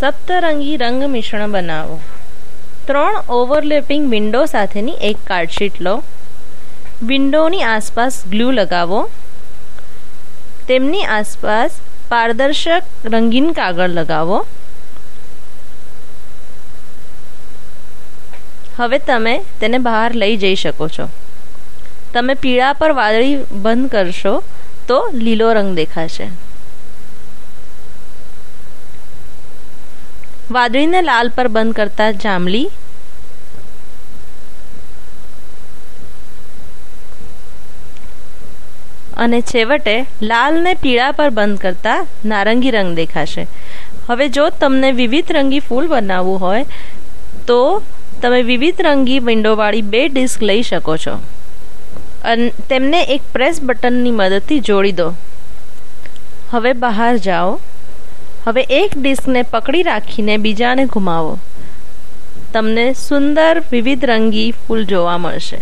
સપ્તરંગી રંગ મિશ્રણ બનાવો. 3 ઓવરલેપિંગ વિન્ડો સાથેની એક કાર્ડશીટ લો. વિન્ડોની આસપાસ ગ્લુ લગાવો. તેમની આસપાસ પારદર્શક રંગીન કાગળ લગાવો. હવે તમે તેને બહાર લઈ જઈ શકો છો. તમે પીળા પર વાદળી બંધ કરશો તો લીલો રંગ દેખાશે. વાદળીને લાલ પર બંધ કરતા જાંબલી, અને છેવટે લાલને પીળા પર બંધ કરતા નારંગી રંગ દેખાશે. હવે જો તમને વિવિધ રંગી ફૂલ બનાવવું હોય તો તમે વિવિધ રંગી વિન્ડોવાળી 2 ડિસ્ક લઈ શકો છો અને તેમને એક પ્રેસ બટનની મદદથી જોડી દો. હવે બહાર જાઓ. હવે એક ડિસ્કને પકડી રાખીને બીજાને ઘુમાવો. તમને સુંદર વિવિધ રંગી ફૂલ જોવા મળશે.